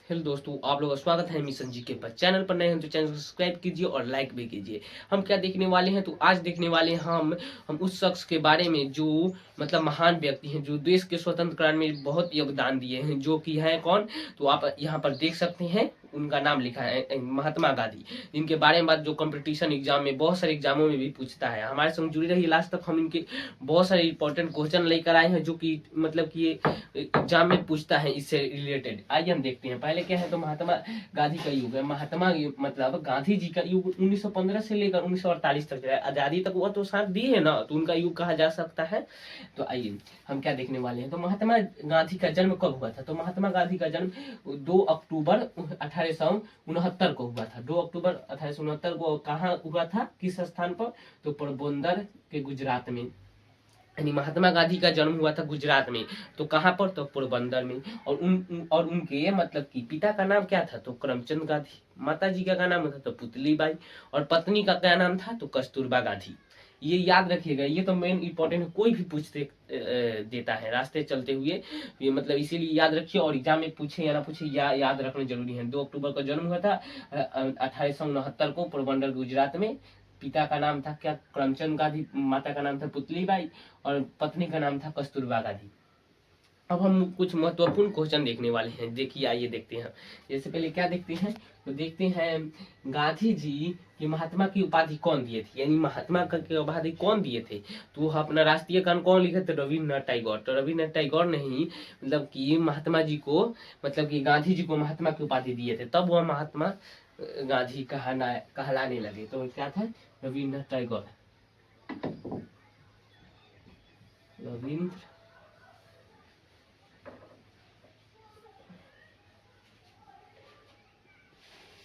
Hello दोस्तों, आप लोगों का स्वागत है मिशन जी के पर। चैनल पर नए हैं तो चैनल को सब्सक्राइब कीजिए और लाइक भी कीजिए। हम क्या देखने वाले हैं, तो आज देखने वाले हैं हम उस शख्स के बारे में जो मतलब महान व्यक्ति हैं, जो देश के स्वतंत्रकरण में बहुत योगदान दिए हैं। जो कि है कौन, तो आप यहाँ पर देख सकते हैं, उनका नाम लिखा है महात्मा गांधी। इनके बारे में बात जो कंपटीशन एग्जाम में, बहुत सारे एग्जामों में भी पूछता है। हमारे संग जुड़ी रही लास्ट तक। हम इनके बहुत सारे इंपॉर्टेंट क्वेश्चन लेकर आए हैं, जो कि मतलब कि ये एग्जाम में पूछता है इससे रिलेटेड। आइए हम देखते हैं। पहले क्या है, तो महात्मा गांधी का युग है। महात्मा मतलब गांधी जी का युग 1915 से लेकर 1948 तक है। आजादी तक वो तो साथ दी है ना, तो उनका युग कहा जा सकता है। तो आइए हम क्या देखने वाले हैं, तो महात्मा गांधी का जन्म कब हुआ था। तो महात्मा गांधी का जन्म 2 अक्टूबर 1869 को हुआ था। 2 अक्टूबर 1869 को कहाँ हुआ था, किस स्थान पर, तो पोरबंदर के गुजरात में। यानी महात्मा गांधी का जन्म हुआ था गुजरात में। तो कहाँ पर, तो पोरबंदर में। और उनके मतलब कि पिता का नाम क्या था, तो करमचंद गांधी। माता जी का नाम था तो पुतली बाई। और पत्नी का क्या नाम था, तो कस्तूरबा गांधी। ये याद रखिएगा, ये तो मेन इंपॉर्टेंट है। कोई भी पूछते देता है रास्ते चलते हुए, ये मतलब इसीलिए याद रखिए। और एग्जाम में पूछे या ना पूछे, याद रखना जरूरी है। 2 अक्टूबर को जन्म हुआ था 1869 को पोरबंदर गुजरात में। पिता का नाम था क्या, करमचंद गांधी। माता का नाम था पुतली बाई। और पत्नी का नाम था कस्तूरबा गांधी। अब हम कुछ महत्वपूर्ण क्वेश्चन देखने वाले हैं। देखिए, आइए देखते हैं। जैसे पहले क्या देखते हैं, तो देखते हैं गांधी जी की महात्मा की उपाधि कौन दिए थे। यानी महात्मा की उपाधि कौन दिए थे, तो अपना राष्ट्रीय गान कौन लिखे थे, रविन्द्रनाथ टैगोर। तो रविन्द्रनाथ टैगोर ने ही मतलब कि महात्मा जी को, मतलब कि गांधी जी को महात्मा की उपाधि दिए थे। तब वह महात्मा गांधी कहलाने लगे। तो क्या था, रविन्द्रनाथ टैगोर। रविन्द्र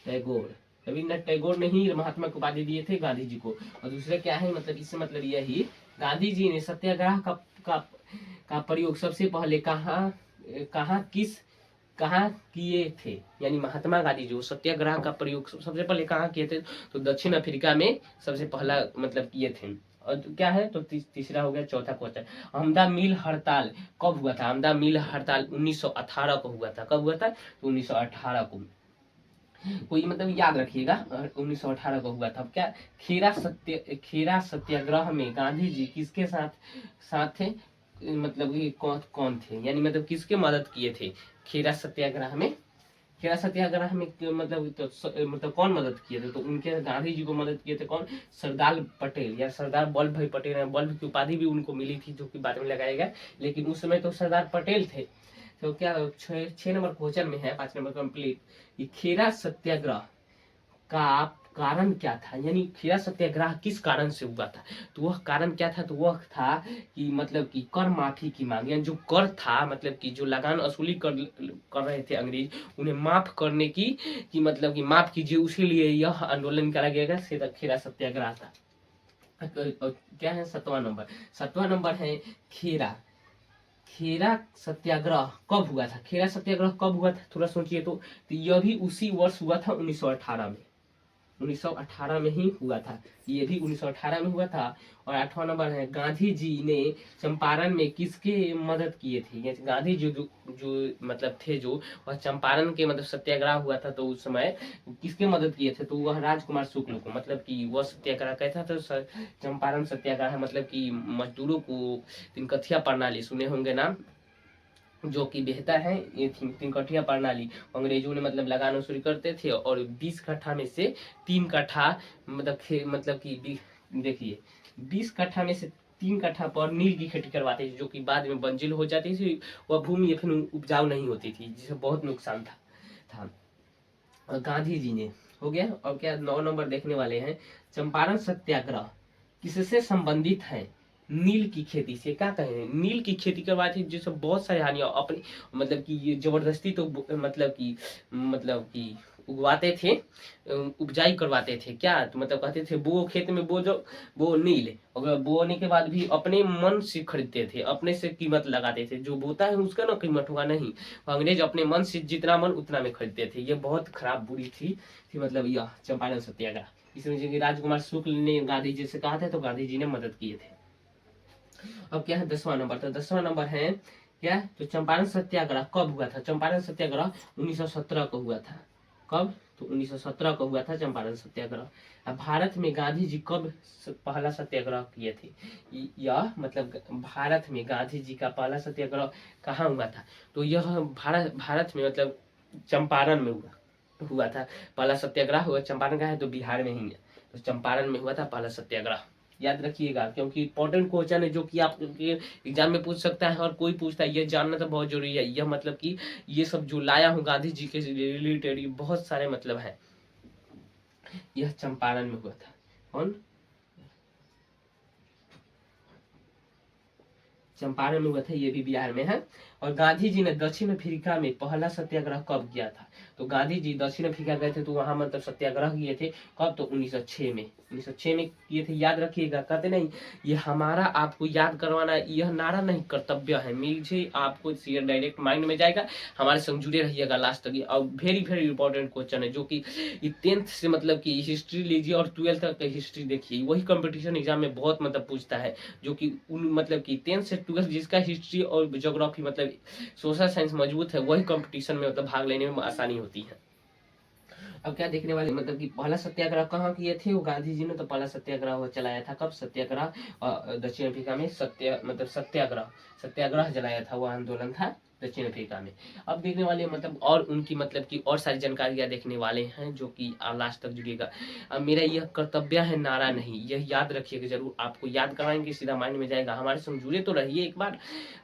टैगोर। रविन्द्रनाथ टैगोर ने ही महात्मा को उपाधि दिए थे गांधी जी को। और दूसरे क्या है, मतलब इससे मतलब यही, गांधी जी ने सत्याग्रह का, का प्रयोग सबसे पहले कहाँ कहाँ किस कहाँ किए थे। यानी महात्मा गांधी जो सत्याग्रह का प्रयोग सबसे पहले कहाँ किए थे, तो दक्षिण अफ्रीका में सबसे पहला मतलब किए थे। और क्या है, तो तीसरा हो गया। चौथा क्वेश्चन, अहमदा मिल हड़ताल कब हुआ था। अहमदा मिल हड़ताल 1918 को हुआ था। कब हुआ था, तो 1918 को। कोई मतलब याद रखिएगा, 1918 को हुआ था। क्या, खेरा सत्याग्रह में गांधी जी किसके साथ साथ थे, मतलब ये कौन थे, यानी मतलब किसके मदद किए थे खेरा सत्याग्रह में। खेरा सत्याग्रह में मतलब मतलब कौन मदद किए थे, तो उनके गांधी जी को मदद किए थे कौन, सरदार पटेल या सरदार वल्लभ भाई पटेल। वल्लभ की उपाधि भी उनको मिली थी, जो कि बाद में लगाया गया, लेकिन उस समय तो सरदार पटेल थे। तो क्या 6 नंबर क्वेश्चन में है, 5 नंबर कंप्लीट। ये खेरा सत्याग्रह का कारण क्या था, यानी खेरा सत्याग्रह किस कारण से हुआ था। तो वह कारण क्या था, तो वह था कि मतलब कि कर माफी की मांग। यानी जो कर था, मतलब कि जो लगान वसूली कर रहे थे अंग्रेज, उन्हें माफ करने की, कि मतलब कि माफ कीजिए, उसी लिए यह आंदोलन निकाला गया था, खेरा सत्याग्रह था। क्या है 7वां नंबर, 7वां नंबर है खेरा खेरा सत्याग्रह कब हुआ था। खेरा सत्याग्रह कब हुआ था, थोड़ा सोचिए। तो यह भी उसी वर्ष हुआ था, 1918 में। 1918 में ही हुआ था, ये भी 1918 में हुआ था। और 8वां नंबर है, गांधी जी ने चंपारण में किसके मदद किए थे। ये गांधी जी जो मतलब थे, जो वह चंपारण के मतलब सत्याग्रह हुआ था, तो उस समय किसके मदद किए थे, तो वह राजकुमार शुक्ल को। मतलब कि वह सत्याग्रह कैसा था, चंपारण सत्याग्रह, मतलब कि मजदूरों को तिनकथिया प्रणाली सुने होंगे नाम, जो कि बेहतर है। ये तिनकठिया प्रणाली अंग्रेजों ने मतलब लगाना शुरू करते थे। और 20 कट्ठा में से 3 कट्ठा मतलब कि देखिए, 20 कट्ठा में से 3 कट्ठा पर नील की खेती करवाते थे, जो कि बाद में बंजिल हो जाती थी। वह भूमि फिर उपजाऊ नहीं होती थी, जिससे बहुत नुकसान था। और गांधी जी ने, हो गया। और क्या 9 नंबर देखने वाले हैं, चंपारण सत्याग्रह किससे संबंधित है, नील की खेती से। क्या कहें, नील की खेती करवाई थी, जिससे बहुत सारे हानियां अपनी, मतलब कि ये जबरदस्ती तो मतलब कि उगवाते थे, उपजाई करवाते थे। क्या, तो मतलब कहते थे बो खेत में बो, जो वो नील, और बोने के बाद भी अपने मन से खरीदते थे, अपने से कीमत लगाते थे। जो बोता है उसका ना कीमत होगा, नहीं, अंग्रेज अपने मन से जितना मन उतना में खरीदते थे। ये बहुत खराब बुरी थी मतलब यह चंपारण सत्याग्रह। इसमें राजकुमार शुक्ल ने गांधी जी से कहा था, तो गांधी जी ने मदद किए थे। अब क्या है 10वां नंबर, तो 10वां नंबर है क्या, तो चंपारण सत्याग्रह कब हुआ था? चंपारण सत्याग्रह 1917 को हुआ था। कब? तो 1917 को हुआ था चंपारण सत्याग्रह। अब भारत में गांधी जी कब पहला सत्याग्रह किए थे? यह मतलब भारत में गांधी जी का पहला सत्याग्रह कहाँ हुआ था? तो यह भारत में मतलब चंपारण में हुआ था। पहला सत्याग्रह हुआ चंपारण का है, तो बिहार में ही है, तो चंपारण में हुआ था पहला सत्याग्रह। याद रखिएगा, क्योंकि इंपॉर्टेंट क्वेश्चन है जो कि आपके एग्जाम में पूछ सकता है और कोई पूछता है, ये जानना तो बहुत जरूरी है। यह मतलब कि ये सब जो लाया हूँ गांधी जी के रिलेटेड बहुत सारे मतलब है। यह चंपारण में हुआ था। कौन? चंपारण में हुआ था, ये भी बिहार में है। और गांधी जी ने दक्षिण अफ्रीका में पहला सत्याग्रह कब किया था? तो गांधी जी दक्षिण अफ्रीका गए थे, तो वहां मतलब सत्याग्रह किए थे। कब? तो 1906 में। 1906 में किए थे, याद रखिएगा। कहते नहीं, ये हमारा आपको याद करवाना, यह नारा नहीं कर्तव्य है। मुझे आपको डायरेक्ट माइंड में जाएगा। हमारे संग जुड़े रहिएगा लास्ट तक। और वेरी वेरी इंपॉर्टेंट क्वेश्चन है, जो कि 10th से मतलब कि हिस्ट्री लीजिए और 12th तक की हिस्ट्री देखिए, वही कंपटीशन एग्जाम में बहुत मतलब पूछता है। जो कि मतलब कि 10th से 12th जिसका हिस्ट्री और ज्योग्राफी मतलब सोशल साइंस मजबूत है, वही कंपटीशन में मतलब भाग लेने में आसानी होती है। अब क्या देखने वाले, मतलब कि पहला सत्याग्रह कहाँ किए थे वो गांधी जी ने? तो पहला सत्याग्रह वो चलाया था कब? सत्याग्रह दक्षिण अफ्रीका में सत्याग्रह सत्याग्रह जलाया था, वो आंदोलन था दक्षिण अफ्रीका में। अब देखने वाले मतलब और उनकी मतलब की और सारी जानकारियां देखने वाले हैं, जो कि आप लास्ट तक जुड़िएगा। अब मेरा यह कर्तव्य है, नारा नहीं, यह याद रखिएगा जरूर। आपको याद कराएंगे, सीधा माइंड में जाएगा। हमारे संग जुड़े तो रहिए एक बार,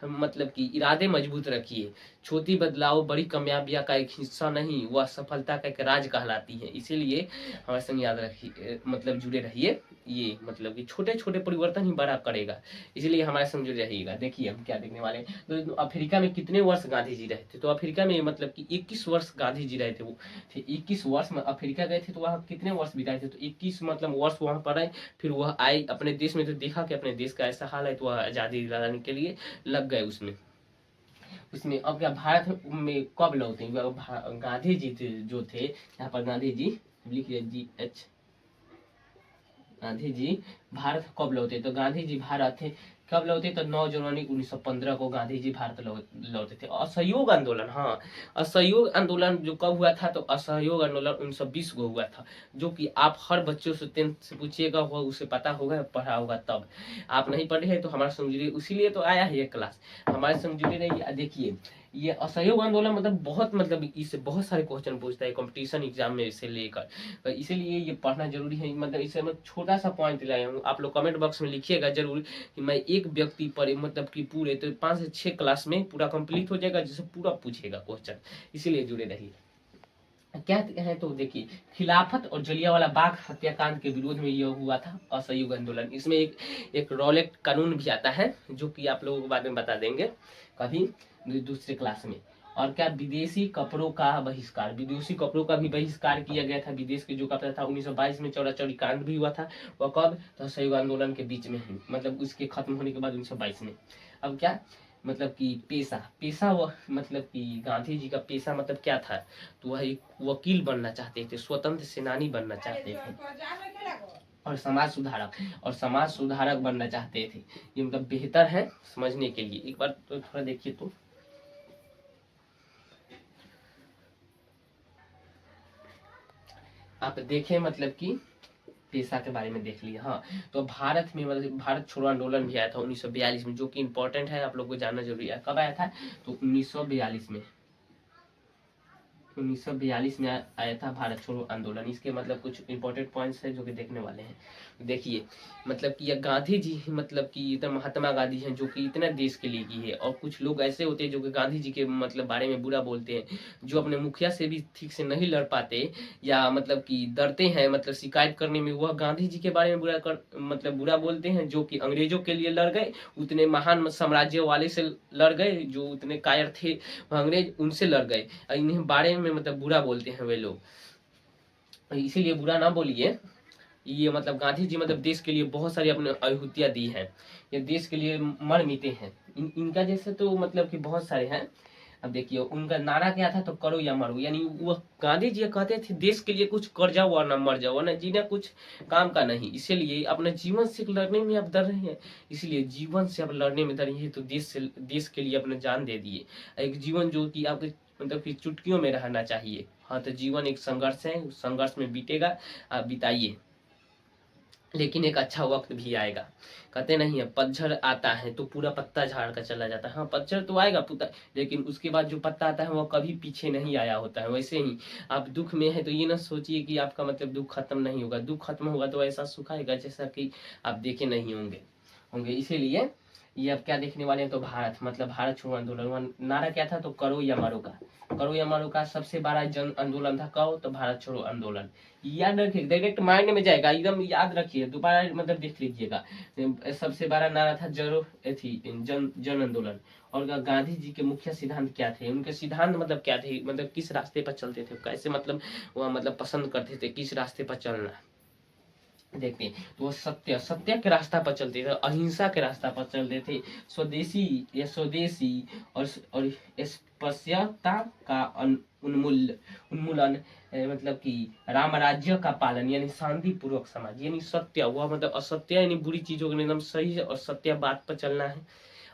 मतलब कि इरादे मजबूत रखिए। छोटी बदलाव बड़ी कामयाबियां का एक हिस्सा नहीं, वह सफलता का एक राज कहलाती है। इसीलिए हमारे संग याद रखिए, मतलब जुड़े रहिए। ये मतलब कि छोटे छोटे परिवर्तन ही बड़ा करेगा, इसलिए हमारे संग जुड़े रहिएगा। देखिए हम क्या देखने वाले हैं। तो अफ्रीका में कितने वर्ष गांधी जी रहे थे? तो अफ्रीका में मतलब कि 21 वर्ष गांधी जी रहे थे। वो 21 वर्ष में अफ्रीका गए थे, तो वहाँ कितने वर्ष बिताए थे? तो 21 मतलब वर्ष वहाँ पर रहे। फिर वह आए अपने देश में, तो देखा कि अपने देश का ऐसा हाल है, तो वह आज़ादी दिलाने के लिए लग गए उसमें। अब क्या भारत में कब लौटे? गांधी जी जो थे, यहाँ पर गांधी जी लिखिए GH। गांधी जी भारत कब लौटे? तो गांधी जी भारत कब लौटे? तो 9 जनवरी 1915 को गांधी जी भारत लौटे थे। असहयोग आंदोलन, हाँ, असहयोग आंदोलन जो कब हुआ था? तो असहयोग आंदोलन 1920 को हुआ था, जो कि आप हर बच्चों से 10th से पूछिएगा, वो उसे पता होगा, पढ़ा होगा। तब आप नहीं पढ़े हैं तो हमारे संग जुड़िए, इसीलिए तो आया है ये क्लास। हमारे संग जुड़े रहिए। देखिए ये असहयोग आंदोलन मतलब बहुत मतलब इससे बहुत सारे क्वेश्चन पूछता है कंपटीशन एग्जाम में इसे लेकर, तो इसीलिए ये पढ़ना जरूरी है। मतलब इसे मैं छोटा सा पॉइंट लाया हूँ, आप लोग कमेंट बॉक्स में लिखिएगा जरूर कि मैं एक व्यक्ति पर मतलब कि पूरे तो 5 से 6 क्लास में पूरा कंप्लीट हो जाएगा, जिसे पूरा पूछेगा क्वेश्चन, इसीलिए जुड़े रहिए। क्या है तो देखिए, खिलाफत और जलियांवाला बाग हत्याकांड के विरोध में यह हुआ था असहयोग आंदोलन। इसमें एक रॉलेट कानून भी आता है, जो कि आप लोगों को बाद में बता देंगे कभी दूसरे क्लास में। और क्या, विदेशी कपड़ों का बहिष्कार, विदेशी कपड़ों का भी बहिष्कार किया गया था। विदेश के जो कपड़ा था 1922 में चौरा-चौरी कांड भी हुआ था। वह कब? तो असहयोग आंदोलन के बीच में ही, मतलब उसके खत्म होने के बाद 1922 में। अब क्या मतलब कि पेशा वह मतलब कि गांधी जी का पेशा मतलब क्या था? तो वह एक वकील बनना चाहते थे, स्वतंत्र सेनानी बनना चाहते थे, और समाज सुधारक बनना चाहते थे। ये मतलब बेहतर है समझने के लिए, एक बार तो थोड़ा देखिए। तो आप देखें मतलब कि पेशा के बारे में देख लिया। हाँ, तो भारत में मतलब भारत छोड़ो आंदोलन भी आया था 1942 में, जो कि इम्पोर्टेंट है, आप लोग को जानना जरूरी है। कब आया था? तो 1942 में। 1942 में आया था भारत छोड़ो आंदोलन। इसके मतलब कुछ इंपॉर्टेंट पॉइंट्स है जो कि देखने वाले हैं। देखिए मतलब कि यह गांधी जी मतलब कि इतना महात्मा गांधी हैं, जो कि इतना देश के लिए की है। और कुछ लोग ऐसे होते हैं जो कि गांधी जी के मतलब बारे में बुरा बोलते हैं, जो अपने मुखिया से भी ठीक से नहीं लड़ पाते, या मतलब कि डरते हैं मतलब शिकायत करने में, वह गांधी जी के बारे में मतलब बुरा बोलते हैं, जो कि अंग्रेजों के लिए लड़ गए, उतने महान साम्राज्य वाले से लड़ गए, जो उतने कायर थे अंग्रेज, उनसे लड़ गए। इन्हें बारे में मतलब बुरा बोलते हैं वे लोग, इसीलिए बुरा ना बोलिए। ये मतलब गांधी जी मतलब देश के लिए बहुत सारी अपने आहुतियां दी हैं, ये देश के लिए मर मिटे हैं। इनका जैसे तो मतलब कि बहुत सारे हैं। अब देखिए उनका नारा क्या था, तो करो या मरो, यानी वो गांधी जी कहते थे देश के लिए कुछ कर जाओ वरना मर जाओ, वरना जीना कुछ काम का नहीं। इसीलिए अपने जीवन से लड़ने में आप डर रहे हैं, इसलिए जीवन से आप लड़ने में डर रहे हैं, तो देश के लिए अपने जान दे दिए। एक जीवन जो कि आपके मतलब कि चुटकियों में रहना चाहिए। हाँ, तो जीवन एक संघर्ष है, उस संघर्ष में बीतेगा, आप बिताइए, लेकिन एक अच्छा वक्त भी आएगा। कहते नहीं है पतझड़ आता है तो पूरा पत्ता झाड़ कर चला जाता है। हाँ, पतझड़ तो आएगा पूरा, लेकिन उसके बाद जो पत्ता आता है वो कभी पीछे नहीं आया होता है। वैसे ही आप दुख में है तो ये ना सोचिए कि आपका मतलब दुख खत्म नहीं होगा। दुख खत्म होगा तो ऐसा सुखाएगा जैसा कि आप देखे नहीं होंगे। इसीलिए ये अब क्या देखने वाले हैं, तो भारत मतलब भारत छोड़ो आंदोलन, नारा क्या था, तो करो या मरो का। करो या मरो का सबसे बड़ा जन आंदोलन था, कहो तो भारत छोड़ो आंदोलन। याद रखिए, डायरेक्ट माइंड में जाएगा, एकदम याद रखिए, दोबारा मतलब देख लीजिएगा। सबसे बड़ा नारा था जरो थी जन आंदोलन। और गांधी जी के मुख्य सिद्धांत क्या थे, उनके सिद्धांत मतलब क्या थे, मतलब किस रास्ते पर चलते थे, कैसे मतलब वह मतलब पसंद करते थे किस रास्ते पर चलना। देखते हैं तो वो सत्य के रास्ता पर चलते थे, अहिंसा के रास्ता पर चलते थे, स्वदेशी और स्पृश्यता का उन्मूलन, मतलब कि राम राज्य का पालन, यानी शांति पूर्वक समाज, यानी सत्य हुआ मतलब असत्य यानी बुरी चीजों के एकदम सही और सत्य बात पर चलना है।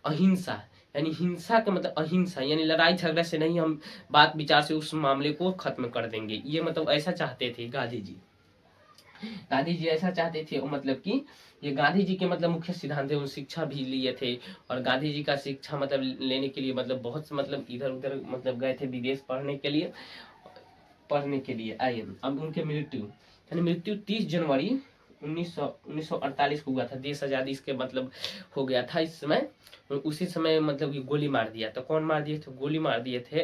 अहिंसा यानी हिंसा का मतलब अहिंसा, यानी लड़ाई झगड़ा से नहीं, हम बात विचार से उस मामले को खत्म कर देंगे। ये मतलब ऐसा चाहते थे गांधी जी। गांधी जी ऐसा चाहते थे, मतलब कि ये गांधी जी के मतलब मुख्य सिद्धांत थे। वो शिक्षा भी लिए थे, और गांधी जी का शिक्षा मतलब लेने के लिए मतलब बहुत मतलब इधर उधर मतलब गए थे विदेश पढ़ने के लिए आए। अब उनके मृत्यु 30 जनवरी 1948 को हुआ था। देश आजादी इसके मतलब हो गया था इस समय। उसी समय मतलब कि गोली मार दिया। तो कौन मार दिए थे, गोली मार दिए थे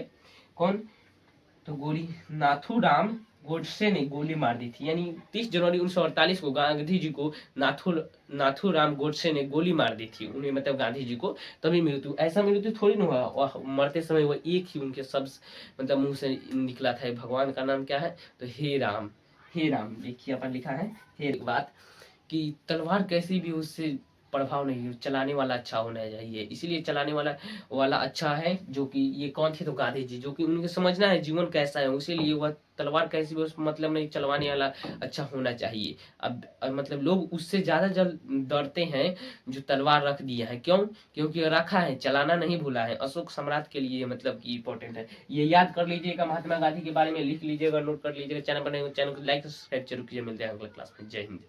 कौन, तो गोली नाथूराम गोडसे ने गोली मार दी थी। यानी 30 जनवरी 1948 को गांधी जी को नाथूराम गोडसे ने गोली मार दी थी, उन्हें मतलब गांधी जी को। तभी मृत्यु, ऐसा मृत्यु थोड़ी ना हुआ, मरते समय वो एक ही उनके शब्द मतलब मुंह से निकला था, भगवान का नाम क्या है, तो हे राम। हे राम देखिए अपन लिखा है, हे बात कि तलवार कैसी भी उससे प्रभाव नहीं, चलाने वाला अच्छा होना चाहिए। इसीलिए चलाने वाला अच्छा है, जो कि ये कौन थे, तो गांधी जी, जो कि उनके समझना है जीवन कैसा है, इसीलिए वह तलवार कैसी भी उस मतलब नहीं, चलवाने वाला अच्छा होना चाहिए। अब मतलब लोग उससे ज्यादा डरते हैं जो तलवार रख दिया है। क्यों, क्योंकि रखा है, चलाना नहीं भूला है। अशोक सम्राट के लिए मतलब कि इंपॉर्टेंट है, ये याद कर लीजिएगा। महात्मा गांधी के बारे में लिख लीजिएगा, नोट कर लीजिएगा। चैनल को लाइक सब्सक्राइब जरूर कीजिए। मिलते हैं अगले क्लास में। जय हिंद।